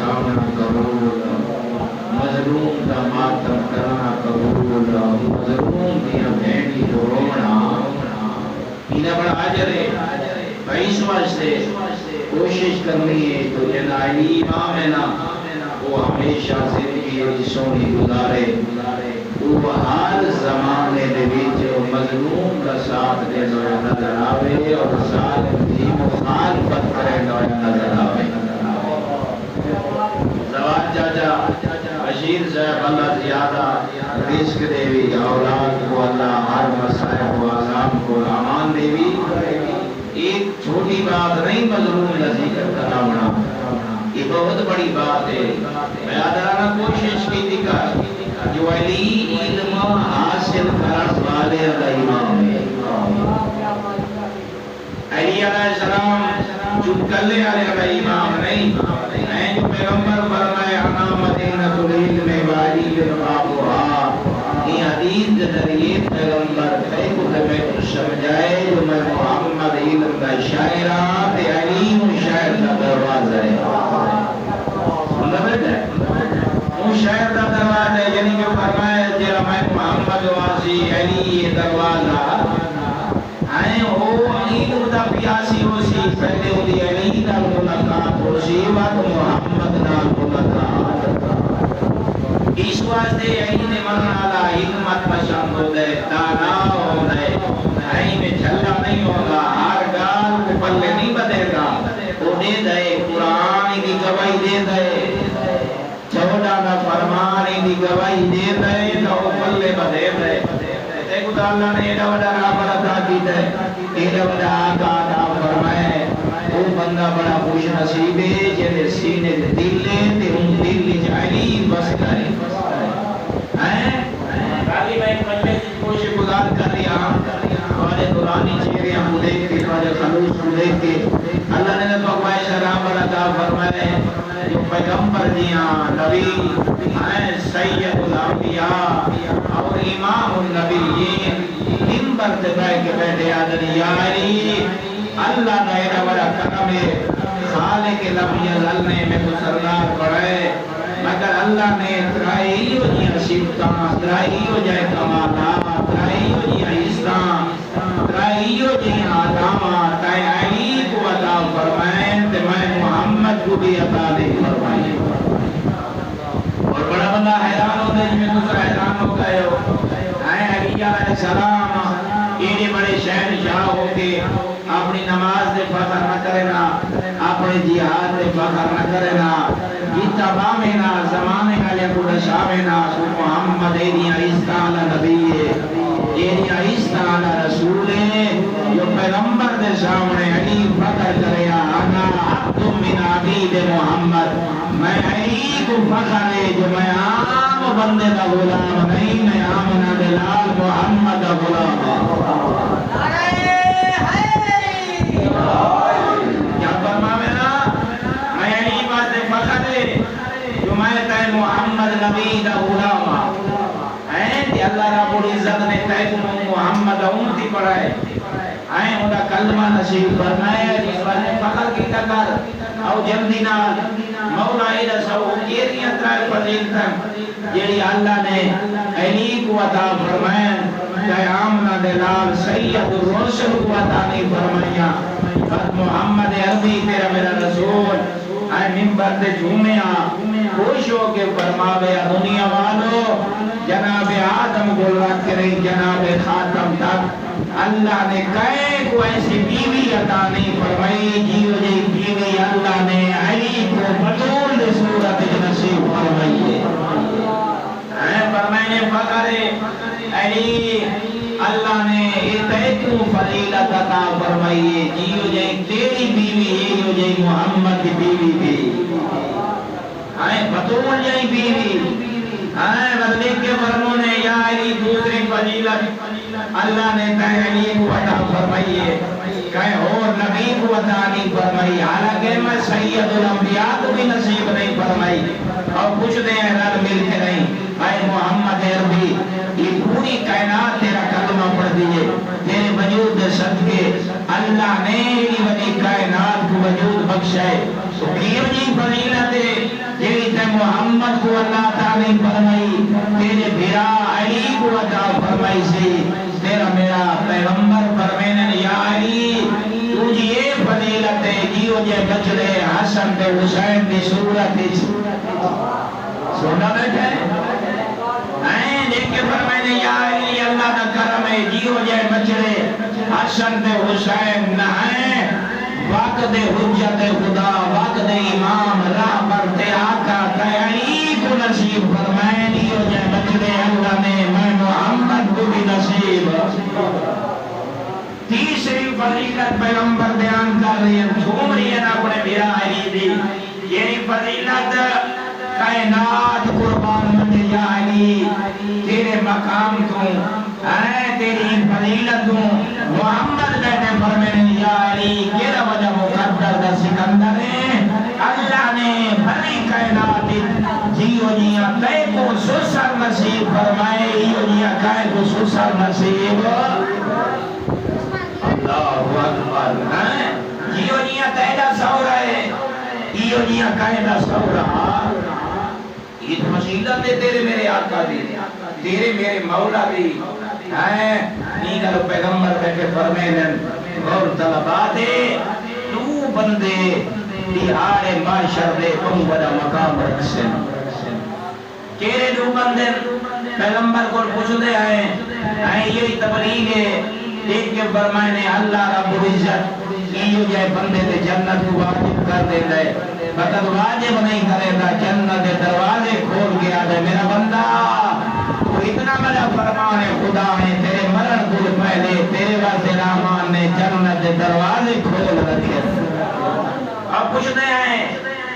بچانا قبول، مظلوم دا ماتم کرنا قبول، مظلوم دیا بھینی کو رونا انہیں بڑا عجر ہے. بھائی اس واسطے کوشش کرنی ہے تو جنائی امام ہے نا وہ ہمیشہ زندگی سونی گزارے، وہ ہر زمانے دے وچ مظلوم کا ساتھ دینا نظر آوے اور ظالم دی مخالفت کرنا نظر آوے. زواد چاچا بشیر صاحب اللہ زیادہ رزق دے وی، اولاد کو اللہ ہر مسائب و عذاب کو امان دے وی. ایک چھوٹی بات نہیں مظلوم کا ذکر کرنا بنا، یہ بہت بڑی بات ہے. بیادرانہ کوشش کی دکھا جو علی علم حاصل کرن والے کا امام ہے. علی علیہ السلام چٹکلے والے کا امام نہیں ہے. جو پیغمبر فرمائے انا مدینۃ العلم وعلی بابها، یہ حدیث کے ذریعے پیغمبر کئی کو ہمیں سمجھائے جو میں محمد علم کا شاعر ہاں تے علی شاعر کا دروازہ ہے. وہ شاعر کا دروازہ ہے، یعنی جو فرمایا جرا میں محمد واسی علی دروازہ آئے ہو علم دا پیاسی ہو سی، پہلے ہو دی علی دا ملاقات ہو سی وقت محمد نال ملاقات. اس واسطے علی نے منالا حکمت پسند ہو دے، دانا ہو دے، علی میں جھلا نہیں ہوگا، ہر گال کو پلے نہیں بدے گا. وہ دے دے قرآن کی گواہی دے دے، چوڑا کا فرمان کی گواہی دے دے تو وہ پلے بدے دے. دیکھو تو اللہ نے ایڈا وڈا رب عطا کیتا ہے، ایڈا وڈا آقا عطا فرمائے. وہ بندہ بڑا خوش نصیب ہے جے سینے دے دل ہے تے ان دل وچ علی بسدا ہے. رالی میں ایک مجلس کی کوشش گزار کر رہا ہمارے دورانی چہرے ہم دیکھ کے ہمارے خلوص کو دیکھ کے اللہ نے تو اقوائے شرام عطا فرمائے جو پیغمبر دیاں نبی سید الانبیاء اور امام النبیین منبر تے بیٹھ کے بیٹھے آدھنی یا علی اللہ کا ایڈا بڑا کرم ہے، خالق لم یزل نے میں کو سردار پڑھائے مگر اللہ نے ترائی ہو جی صفتاں، ترائی ہو جائے کمالات، ترائی ہو جی عزتاں، ترائی ہو جی آدامات تے علی کو عطا فرمائیں تے میں محمد کو بھی عطا نہیں فرمائیں. اور بڑا بندہ حیران ہوتا ہے جی میں دوسرا حیران ہو گئے ہو. علی علیہ السلام ایڈے بڑے شہنشاہ ہو کے اپنی نماز دے فخر نہ کرے نا، اپنے جہاد دے فخر نہ کرے نا، جیتا بامی نا زمانے کا لیکن شامی نا سو محمد ایدیاں عیسیٰ نبی ہے، ایدیاں عیسیٰ رسول ہے. جو پیغمبر دے سامنے علی فخر کرے آنا عبد من عبید محمد، میں علی کو فخر ہے جو میں عام بندے دا غلام نہیں، میں آمنہ دلال محمد دا غلام ہے. کیا فرماوے نا میں علی بات فخر ہے جو میں تے محمد نبی دا غلام ہے. اللہ رب العزت نے تے محمد امتی پڑھائے آئے ہونا کلمہ نصیب فرمائے جس پر فخر کی تکر او جلدی نال مولا ایدہ سو کیریاں ترائے فضیلتاں جیڑی اللہ نے علی کو عطا فرمائے کہ آمنہ دلال سید الرسل کو عطا نہیں فرمائیا. بس محمد عربی تیرا میرا رسول آئے ممبر تے جھومیا خوش ہو کے فرماوے دنیا والو جناب آدم گل رکھ رہی جناب خاتم تک اللہ نے کئے کو ایسی بیوی عطا نہیں فرمائی جیو جی بیوی اللہ نے علی کو بطول صورت نصیب فرمائی ہے. فرمائنے فخر علی اللہ نے اتیتو فضیلت عطا فرمائی ہے جیو جی تیری بیوی جیو جی محمد کی بیوی بھی بطول جی بیوی بدلے کے فرموں نے یا علی دوسری فضیلت اللہ نے تے علی کو عطا فرمائی ہے کہیں اور نبی کو عطا نہیں فرمائی، حالانکہ میں سید الانبیاء کو بھی نصیب نہیں فرمائی. اور کچھ دے رل مل کے نہیں اے محمد عربی یہ پوری کائنات تیرا کلمہ پڑھ دیئے تیرے وجود صدقے اللہ نے یہ وجہ کائنات کو وجود بخشائے. تو کیوں جی فضیلت ہے فرمائی سی تیرا میرا پیغمبر فرمائن یا علی تجھ یہ فضیلت ہے جیو جے بچڑے حسن تے حسین دی صورت سونا بیٹھے دیکھ کے فرمائن یا علی اللہ دا کرم ہے جیو جے بچڑے حسن تے حسین نہ ہیں وقت حجت خدا وقت امام راہ برتے آقا تیاری کو نصیب فرمائے دیو جائے بچڑے اللہ نے میں محمد کو بھی نصیب تیسری فضیلت پیغمبر بیان کر رہی ہے جھوم رہی ہے نا اپنے میرا علی دی یعنی فضیلت کائنات قربان مجھے یا علی تیرے مقام کو تیری فضیلت کو محمد بیٹے فرمائے یا علی کیرا وجہ مقدر دا سکندر ہے اللہ نے بھری کائنات جیو جیاں تے کو سسر نصیب فرمائے جیو جیاں کائے کو سسر نصیب اللہ اکبر جیو جیاں تے دا سورہ ہے جیو جیاں کائے دا سورہ یہ فضیلت ہے تیرے میرے آقا دی تیرے میرے مولا دی نیگل پیغمبر بیٹھے فرمینن اور طلبات تو بندے دیہارے معاشر دے کم بڑا مقام رکھسن کیرے دو بندے پیغمبر کو پوچھ دے آئے یہی تبلیغ ہے دیکھ کے فرمائنے اللہ رب العزت یہ جائے بندے دے جنت کو واجب کر دے دے فقط واجب نہیں کرے دا جنت دے دروازے کھول گیا دے میرا بندہ تو اتنا بڑا فرمان ہے خدا نے تیرے مرن کو پہلے تیرے واسطے رحمان نے جنت دے دروازے کھول رکھے اب پوچھتے ہیں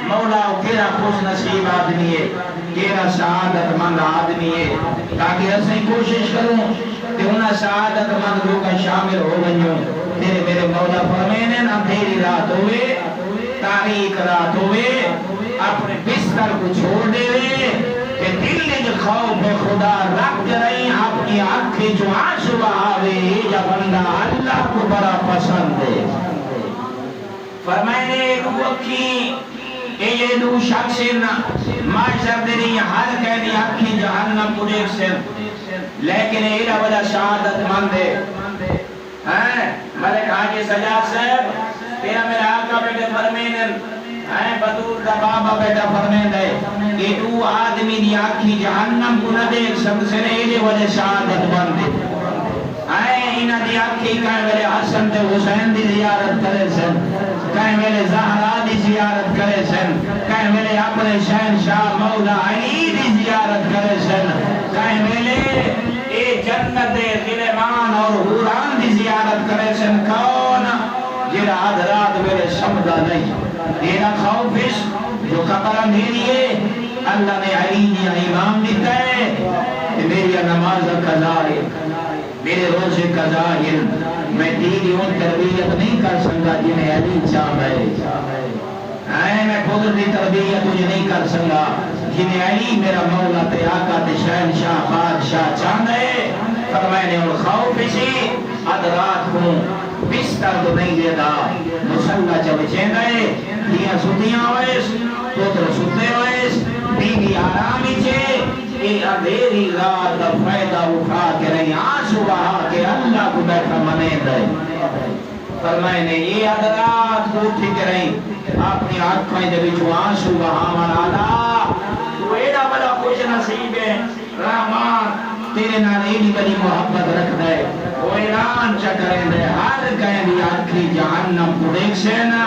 مولا کیرا خوش نصیب آدمی ہے کیرا سعادت مند آدمی ہے تاکہ اسے کوشش کروں کہ انہاں سعادت مند لوگا شامل ہو گئیوں تیرے میرے مولا فرمینے نہ تیری رات ہوئے تاریخ رات ہوئے اپنے بستر کو چھوڑ دے کہ دل نے جو خوف خدا رکھ رہی اپنی آنکھیں جو آنسو بہاوے یہ جا بندہ اللہ کو بڑا پسند ہے فرمائنے رو اکھی یہ دو شخص معاشر دری ہر کہنی اکھی جہنم کو دیکھ سن لیکن ایڈا بڑا شہادت مند ہے ملک حاجی سجاد صاحب تیرا میرا آقا بیٹے فرمینن بدور دا بابا بیٹا فرمین دے کہ تو آدمی دی آنکھی جہنم کو نہ دیکھ سن ایڈے وجہ شہادت مند انہ دی آنکھی کہیں میرے حسن تے حسین دی زیارت کرے سن کہیں میرے زہرہ دی زیارت کرے سن کہیں میرے اپنے شہنشاہ مولا علی دی زیارت کرے سن کہیں میرے اے جنت غلمان اور حوران دی زیارت کرے سن کون جیرا حضرات میرے سمدہ نہیں دینا خوفش جو قبر اندھیری ہے اللہ نے علی نے امام دیتا ہے کہ میری نماز قضا ہے میرے روزے قضا ہے میں دیدی ان تربیت نہیں کر سکتا جنہیں علی چاہ ہے میں خود دی تربیت تجھے نہیں کر سکتا جنہیں علی میرا مولا تے آقا تے شہنشاہ بادشاہ چاند ہے فرمائنے اور خوف اسی ادرات ہوں بستر تو نہیں دے دا مسلح جب چین گئے دیا ستیاں ہوئیس پوتر ستے ہوئیس بیوی آرامی چھے یہ اندھیری رات کا فائدہ اٹھا کے رہی آنسو بہا کے اللہ کو بیٹھا منے دے فرمائنے یہ ادرات کو اٹھی کے رہی اپنی آنکھیں دے بچو آنسو بہا مرالا تو ایڈا بڑا خوش نصیب ہے رحمان تیرے نال ایڈی بڑی محبت رکھ دے وہ اعلان چکریں دے ہر کہیں دی آنکھی جہنم کو دیکھ سے نا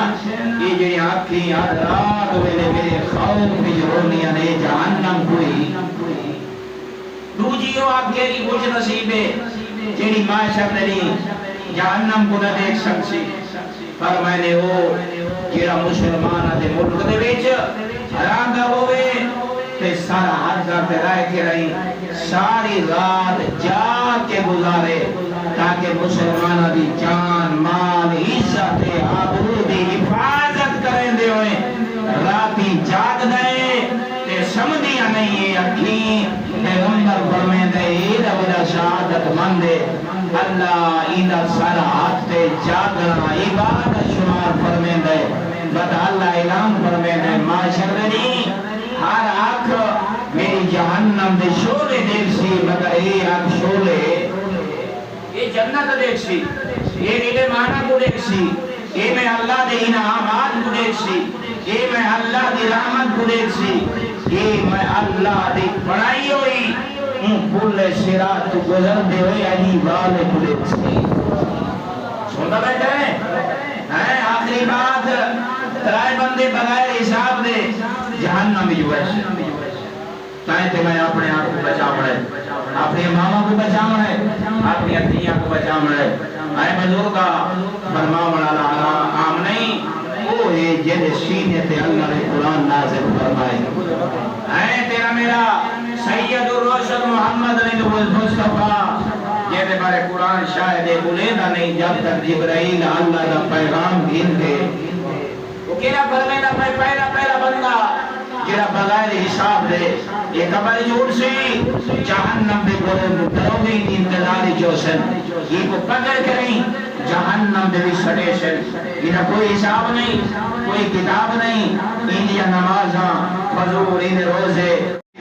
یہ جو آنکھی حضرات ویلے میرے خوف بھی رونیاں نے جہنم کوئی دوجیو آپ کیری خوش نصیب ہے جیڑی معاشر نے جہنم کو نہ دیکھ سکسی فرمائنے ہو جیڑا مسلمان دے ملک دے بیچ حرام دا ہوئے تے سارا ہاتھ کرتے رائے کے رہی ساری رات جا کے گزارے تاکہ مسلمانہ دی جان مال عزت آبرو دی حفاظت کریں دے ہوئے راتی جاگ دے تے سمدیاں نہیں ہے اکھیں پیغمبر فرمیں دے ایدہ بڑا شہادت مندے اللہ ایدہ سارا ہاتھ تے جاگنا عبادت شمار فرمیں دے بتا اللہ اعلان فرمیں دے معاشر دنی ہر آنکھ میری جہنم دے شولے دیکھ سی مگر اے آنکھ شولے جنت دیکھ سی، اے علمانہ کو دیکھ سی، اے میں اللہ دے انعامات کو دیکھ سی، اے میں اللہ دی رحمت کو دیکھ سی، اے میں اللہ دی بڑائی ہوئی پل صراط تو گزرتے ہوئے علی والے کو دیکھ سی۔ سنتا بیٹھے ہیں آخری بات، ترائے بندے بغیر حساب دے جہنم میں جو ہے چاہتے میں اپنے آپ کو بچاؤں ہے، اپنی ماما کو بچاؤں ہے، اپنی اتنیاں کو بچاؤں ہے۔ اے بزرگا فرماؤں اللہ عام نہیں، وہ ہے جن سینے تے اللہ نے قرآن نازل فرمائے۔ اے تیرا میرا سید الرسل محمد مصطفیٰ جیسے بارے قرآن شاید بلیدہ نہیں جب تک جبرائیل اللہ کا پیغام گھن دے۔ وہ کہنا فرمیدہ پہلا بندہ جیرا بغیر حساب دے یہ قبر جوڑ سی جہنم بے دروگی انتظاری جوسن یہ کو قدر کریں جہنم بے بھی سڑے سن انہا کوئی حساب نہیں، کوئی کتاب نہیں، انہیا نمازاں فضور ان روزے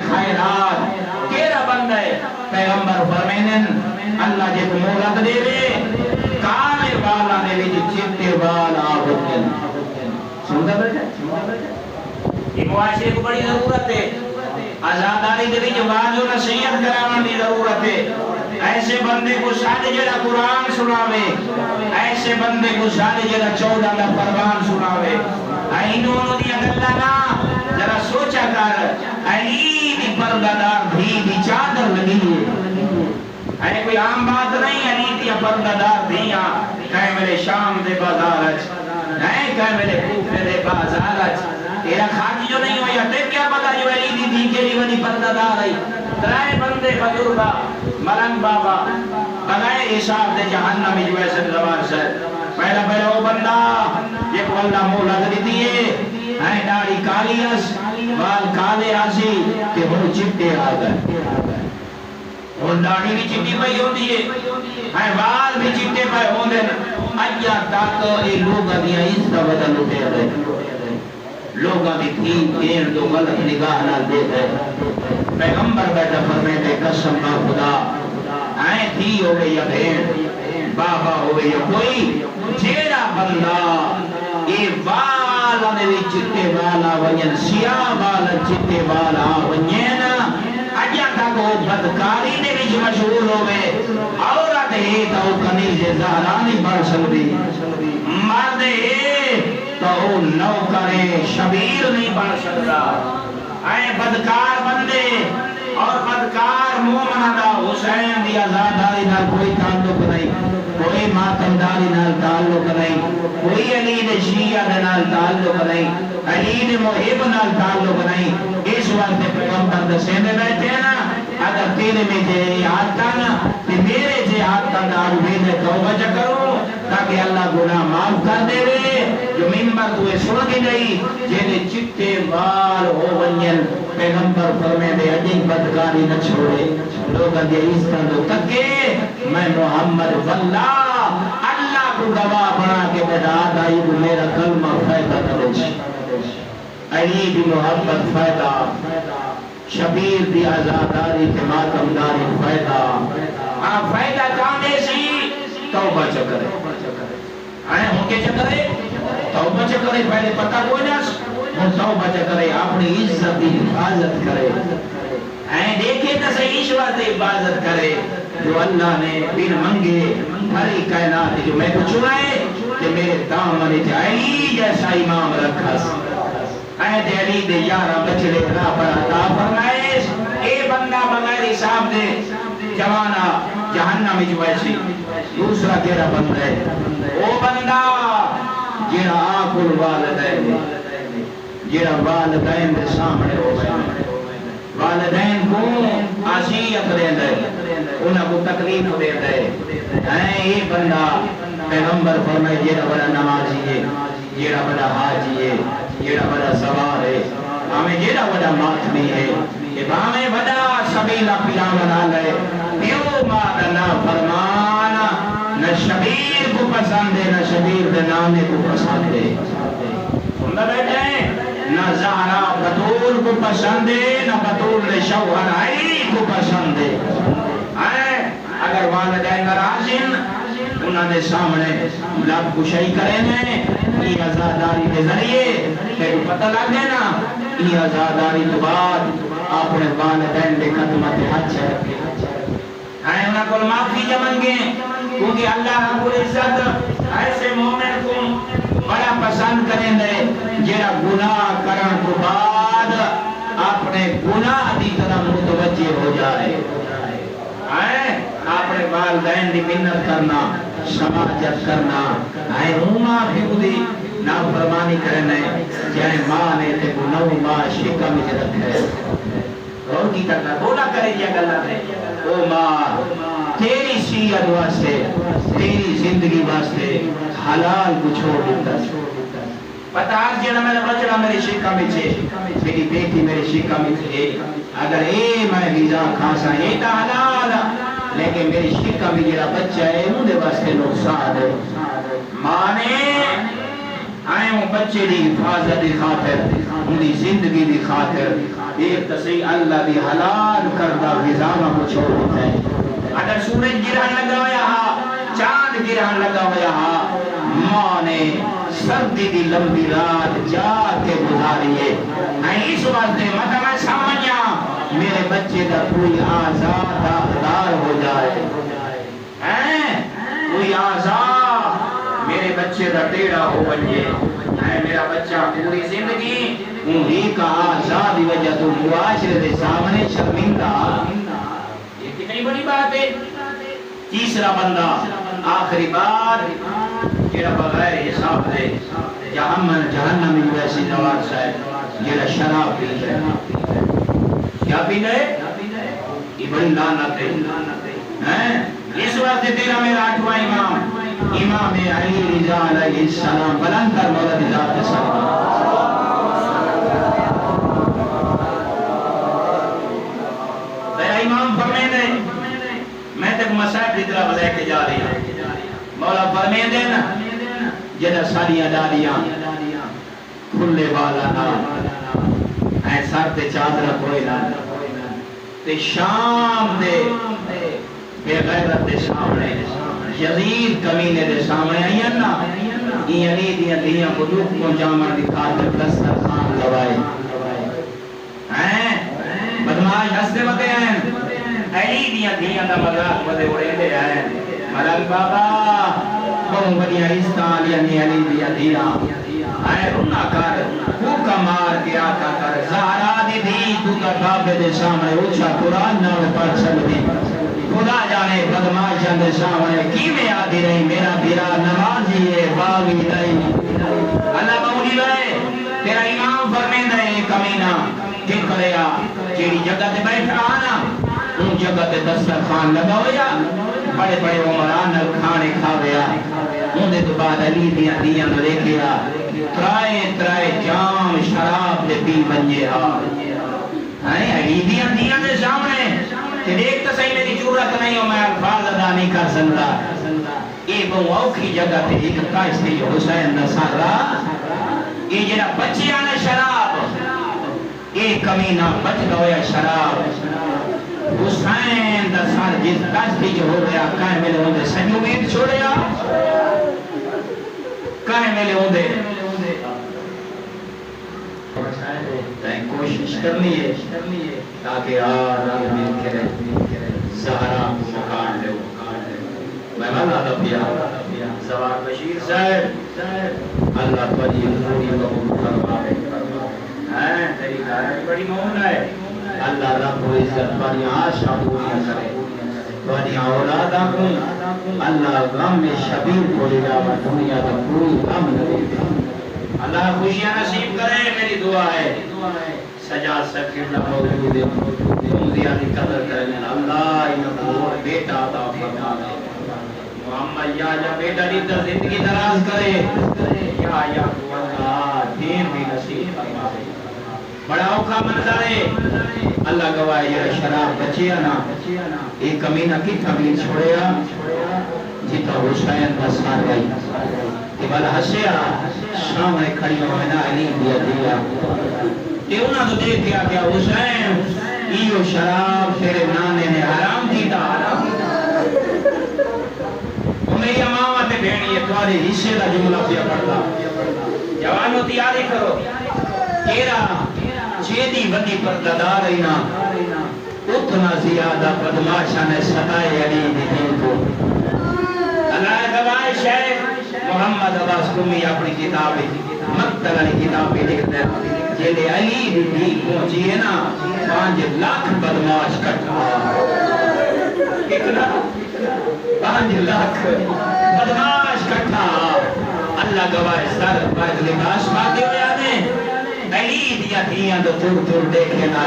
خیرات کیرا بندہ ہے پیغمبر فرمینن اللہ جے کو مولد دے وے کالے والا نے بھی چتے والا آبتن۔ سنتا بیٹھا یہ معاشرے کو بڑی ضرورت ہے، آزاداری دے بھی واضح و نصیحت کرانے کی ضرورت ہے۔ ایسے بندے کو سارے جڑا قرآن سناوے، ایسے بندے کو سارے جڑا 14 کا فرمان سناوے۔ انہوں نے اللہ نا ذرا سوچا کر علی دی پردہ بھی دی چادر لگی ہے، اے کوئی عام بات نہیں علی دی پردہ دار دیا کہے میرے شام دے بازار اے کہے میرے کوفے دے بازار تیرا خاکی جو نہیں ہوئی تے کیا پتا جو علی دی دی کے لیے ونی پردہ دار آئی۔ ترائے بندے بزرگا ملنگ بابا بغیر حساب دے جہنمی جو ایسے زبان سے پہلا وہ بندہ یہ کو اللہ مولا دی دیئے اے داڑی کالی اس وال کالے آسی کہ وہ چپتے آگئے اور داڑی بھی چپٹی پہی ہوتی ہے اے وال بھی چپٹے پہی ہوندے اجیا تاک اے لوگا دیا اس کا بدل اٹھے رہے لوگاں دی تین دین دو غلط نگاہ نہ دے گئے۔ پیغمبر بیٹا فرمیتے قسم با خدا آئیں تھی ہوئے یا بھین بابا ہوئے یا کوئی جیڑا بندہ اے والا نے بھی چتے والا ونین سیاہ والا چتے والا ونین اجا تک وہ بدکاری نے بھی مشہور ہوئے عورت ہے تو کنیز زہرانی بڑھ سکتی مرد ہے تو نوکر شبیر نہیں بڑھ سکتا۔ اے بدکار بندے اور بدکار مومنہ دا حسین دی آزاداری نال کوئی تعلق نہیں، کوئی ماتمداری نال تعلق نہیں، کوئی علی دے شیعہ دے نال تعلق نہیں، علی دے محب نال تعلق نہیں۔ اس وقت پیغمبر دے سیندے بیٹھے ہیں نا اگر تیرے میں جے آتا نا تے میرے جے آتا نا آرویدے توبہ جا کرو تاکہ اللہ گناہ معاف کر دے رے جو ممبر دوئے سنگی نہیں جیدے چکتے بال ہو ونین پیغمبر فرمے دے عجیب بدکاری نہ چھوڑے لوگا دے عیسیٰ دو تکے میں محمد واللہ اللہ کو گواہ بنا کے بداد آئی وہ میرا کلمہ فائدہ کرے علی بھی محبت فائدہ شبیر بھی آزاداری کے ماتمداری فائدہ فائدہ کاندے سی توبہ چکرے آئے ہوں کے چکرے توبہ چکرے پہلے پتہ کوئی نہ وہ توبہ چکرے اپنی عزت کی حفاظت کرے آئے دیکھے تو صحیح عشوہ سے حفاظت کرے جو اللہ نے بن منگے ہری کائنات جو میں کو چنائے کہ میرے دامن علی جیسا امام رکھا اے علی دے یارہ بچڑے راہ پر عطا فرمائے اے بندہ بغیر حساب دے جوانا جہنم جو ایسی دوسرا تیرا بندہ ہے وہ بندہ جیرا آکل والدین جیرا والدین دے سامنے ہو گئے والدین کو عصیت دے دے انہاں کو تکلیف دے دے اے بندہ پیغمبر فرمائے جیرا بڑا نمازی ہے جیرا بڑا حاجی ہے جیڑا بڑا سوار ہے ہمیں جیڑا بڑا ماتمی ہے کہ ہمیں بڑا سبیلہ پلا بنا لے دیو مادنا فرمانا نہ شبیر کو پسند ہے نہ شبیر دے نانے کو پسند ہے سننا بیٹھے ہیں نہ زہرہ بطول کو پسند ہے نہ بطول شوہر علی کو پسند ہے اگر والدین ناراض ہیں انہوں نے سامنے لب کشائی کریں یہ آزاداری کے ذریعے تیرے پتہ لگ گئے نا یہ آزاداری تو بعد اپنے والدین کے قدمت حج رکھے ہیں انہوں کو معافی جمن گئے کیونکہ اللہ رب العزت ایسے مومن کو بڑا پسند کریں دے جیڑا گناہ کرن کو بعد اپنے گناہ دی طرح متوجہ ہو جائے اپنے والدین دی منت کرنا سماجت کرنا ماں پیو دی نافرمانی کرنا جائے ماں نے تے گناہ ماں شکا میں رکھے اور کی کرنا بولا کرے یہ گلا ہے او ماں تیری سیرت واسطے تیری زندگی واسطے حلال کو چھوڑ دیتا پتہ آج جیڑا میرا بچڑا میرے شکا میں چھے میری بیٹی میرے شکا میں چھے اگر میں ویزا کھانسا یہ تا حلال لیکن میری شکا میں جیڑا بچہ ہے انہوں واسطے نقصان ہے ماں نے آئے ہوں بچے دی حفاظت دی خاطر انہی زندگی دی خاطر ایک تصحیح اللہ دی حلال کردہ غذامہ کو چھوڑ دیتا ہے اگر سورج گرہن لگا ہویا چاند گرہن لگا ہویا ماں نے سردی دی لمبی رات جا کے گزاری ہے اس واسطے مطلب میں سمجھا میرے بچے کا کوئی آزاد دار ہو جائے کوئی آزاد میرے بچے کا ٹیڑا ہو بنجے میرا بچہ پوری زندگی انہی کا آزاد وجہ تو معاشرے دے سامنے شرمندہ یہ کتنی بڑی بات ہے تیسرا بندہ آخری بات جیڑا بغیر حساب دے جہنم میں ویسی نواز صاحب جیڑا شراب پی جائے کیا پی جائے یہ بڑی لعنت ہے اس وقت تیرا میرا آٹھواں امام علی رضا علیہ السلام بلند کر مولا رضا کے سلام میرا امام فرمائے دے میں تک مسائب کی طرف لے کے جا رہی ہوں مولا فرمائے دے نا جنہ ساریاں ڈالیاں کھلے والا نا اے سر تے چادر کوئی نا تے شام دے بے غیرت دے سامنے یزید کمینے دے سامنے آئین نا یہ علی دیاں دیاں کو دکھ کو جامع دکھا کر دستر خان لوائے بدماش ہستے بتے ہیں علی دیاں دیاں دا مذاق بدے اڑے دے ہیں ملک بابا بہن بڑی عیستان یعنی علی دیاں دیاں اے رنا کر کوکا مار کے آقا کر زہرا دی دی تو کا کعبے دے سامنے اچھا قرآن نہ پڑھ سکتی خدا جانے بدماشاں دے سامنے کی میں آدھی رہی میرا بیرا نمازی ہے باغی رہی اللہ مولی لائے تیرا امام فرمیندہ ہے کمینہ کہ کریا چیڑی جگہ تے بیٹھا آنا ان جگہ تے دسترخوان لگا ہویا بڑے بڑے عمران کھانے کھاویا ان دے تو بعد علی دیاں دیاں نہ دیکھیا ترائے جام شراب دے پی بنجے علی دیاں دیاں دے سامنے کہ دیکھ تو صحیح میری جورت نہیں ہو میں الفاظ ادا نہیں کر سکتا یہ بہو اوکھی جگہ تے ایک کاش تھی حسین نصارہ یہ جنہ بچی آنا شراب ایک کمینہ بچ گویا شراب حسین نصار جس کاش تھی جو ہو گیا کہیں ملے ہوندے سنجو میر چھوڑیا کہیں ملے ہوندے کوشش کرنی ہے تاکہ آرام مل کے زہرا کو مکان لے میں اللہ دبیا سوار بشیر صاحب اللہ پر یہ پوری قبول فرمائے تیری کارج بڑی مومن ہے اللہ رب و عزت پر یہاں آشا پوری کرے بڑی اولادہ کو اللہ غم میں شبیر کو لے جاوہ دنیا کا کوئی غم نہ دے اللہ خوشیاں نصیب کرے میری دعا ہے سجاد صاحب قبلہ موجود ہے تم زیادہ قدر کریں اللہ انہوں بیٹا عطا فرما دے محمد یا بیٹا دیتا زندگی دراز کرے یا تو اللہ دین بھی نصیب فرما دے بڑا اوکھا منظر ہے اللہ گواہ یہ شراب بچیا نا ایک کمینہ کی تبلیغ چھوڑیا جیتا حسین نصار گئی کہ بلا حسیا سامنے کھڑی ہوئے نا علی دیا دیا کہ انہاں تو دیکھ گیا کہ حسین ایو شراب تیرے نانے نے حرام کیتا میری امامہ تے بھینی ہے تمہارے حصے دا جملہ پیا پڑھتا جوانو تیاری کرو کیرا جیدی ودی پردادار اینا اتنا زیادہ بدماشا نے ستائے علی دین کو اللہ گواہ شیخ محمد عباس قمی اپنی کتاب مقتل علی کتاب لکھتے ہیں جیدے علی دین پہنچی ہے نا 5 لاکھ بدماش کٹھا کتنا 5 لاکھ بدماش کٹھا اللہ گواہ سر باید لباس باتے ہوئے آنے علی دیا دیا تو تور دیکھنا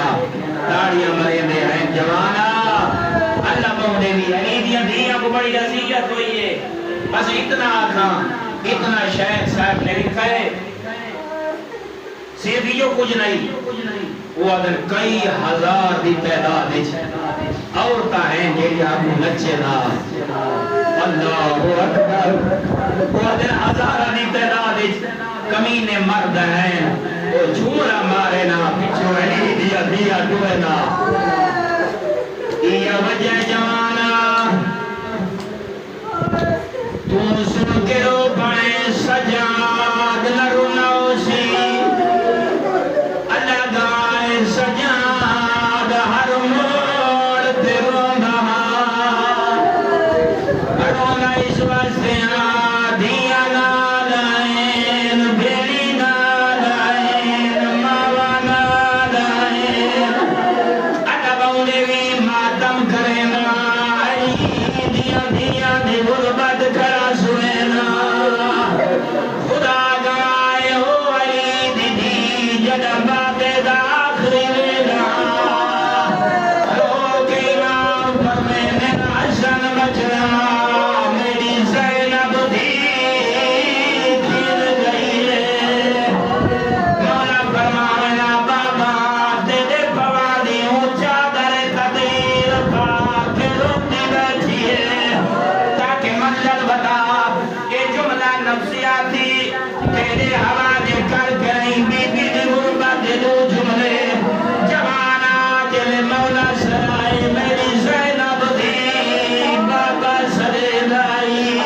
داڑیاں مرے دے ہیں جوانا اللہ مہدے بھی علی دیا کو بڑی نصیحت ہوئی ہے بس اتنا آکھاں اتنا شہر صاحب نے لکھا ہے صرف یہ کچھ نہیں وہ اگر کئی ہزار دی تعداد عورتاں ہیں جیڑی آپ کو نچے نا اللہ اکبر وہ اگر ہزار دی تعداد کمینے مرد ہیں وہ جھوڑا مارے نا پچھو علی دیا دوئے نا یہ وجہ جوانا تم سن کے رو پڑے سجاد نہ روناؤ سی اللہ گائے سجاد ہر موڑ تے رونا رونا اس واسطے دیا نالائن بھیڑی نالائن ماوا نالائن اللہ باؤنے بھی ماتم کرنا دیا دی غربت کرا سوینا خدا گائے ہو علی دی جدم باتے دا آخری ویلا رو کے نام پر میں میرا حسن بچنا میری زینب دی کھل گئی ہے مولا فرمانا بابا تیرے پوادی اونچا در تدیر پاک روتی بیٹھی ہے تاکہ مطلب بتا کہ جملہ نفسیاتی تیرے حوالے کر کریں بی بی دی غربت دو جملے جوانا دل مولا سرائے میری زینب دی بابا سرے لائی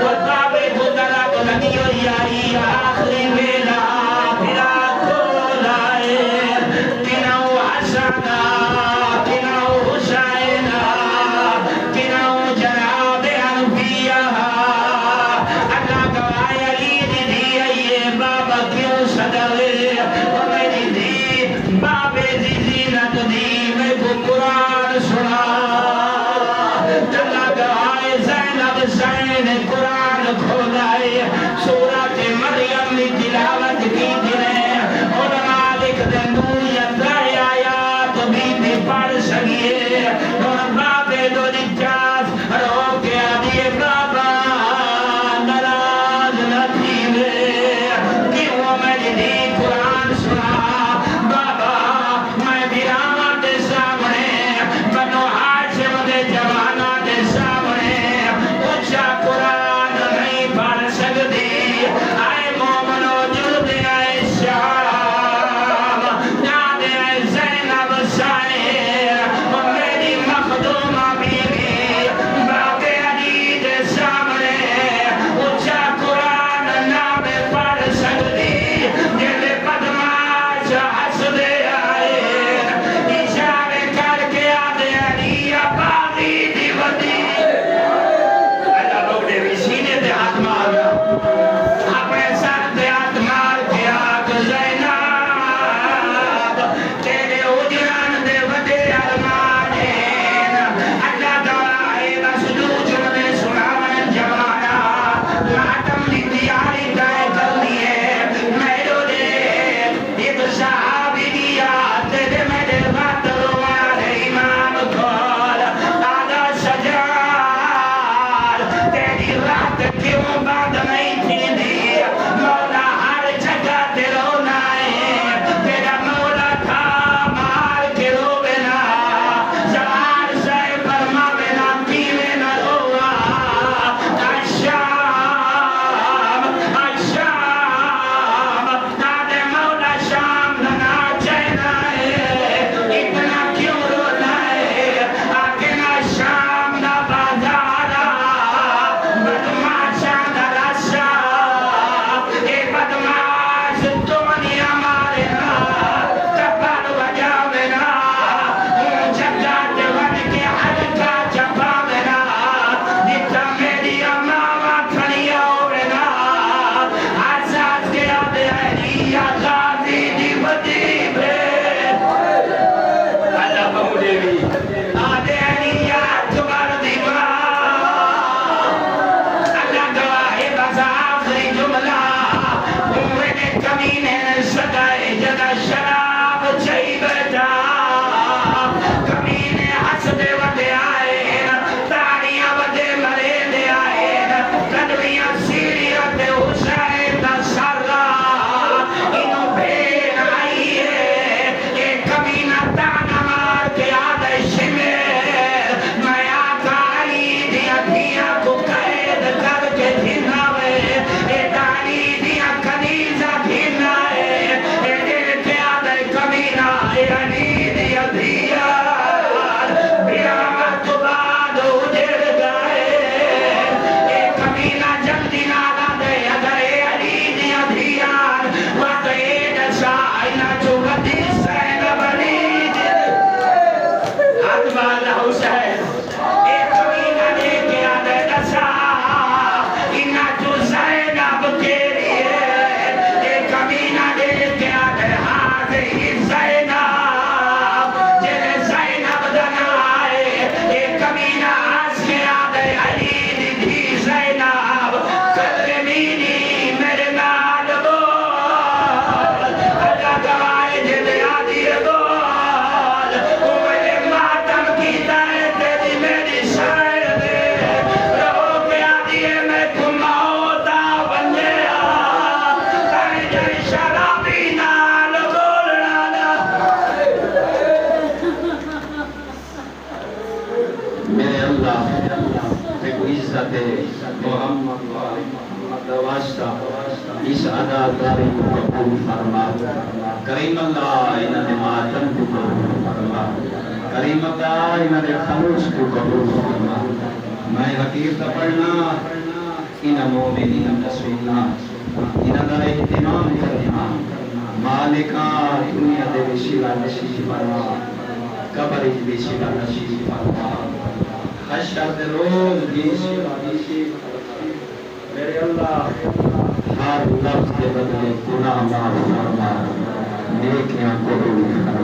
وہ تابے کو طلب لگی ہوئی آئی آخری ویلا پھرا کھولائے کناؤ حسنا کناؤ حسینہ کناؤ جناب انبیاء اللہ گواہ علی دی آئیے بابا کیوں صدقے وہ میری دی بابے دی زینت دی میں کو قرآن سنا اللہ گواہ زینب زین قرآن کھولائے سورت مریم نے تلاوت کی جنہیں علماء لکھ دیں نوریت رائے آیات بھی بھی پڑھ سکیے اور بابے دو نجاز رو کے آدھیے بابا نراز نہ تھیوے کیوں میری دی قرآن سنا بابا میں بیراما دے سامنے بنو حاشم دے جوانا دے سامنے اچھا قرآن نہیں پڑھ سکتی آئے مومنو جلد آئے شام یاد آئے زینب سائے میری کریم اللہ انہاں دے ماتم کو قبول فرما، کریم اللہ انہاں دے خلوص کو قبول فرما۔ میں حقیق دا پڑھنا انہاں مومنین دا سننا، انہاں دا اہتمام کرنا، مالکا دنیا دے وسیلہ نصیب فرما، قبر وچ وسیلہ نصیب فرما، حشر دے روز بھی وسیلہ نصیب فرما۔ میرے اللہ ہر لفظ کے بدلے گناہ معاف فرما، نیکیاں قبول فرما۔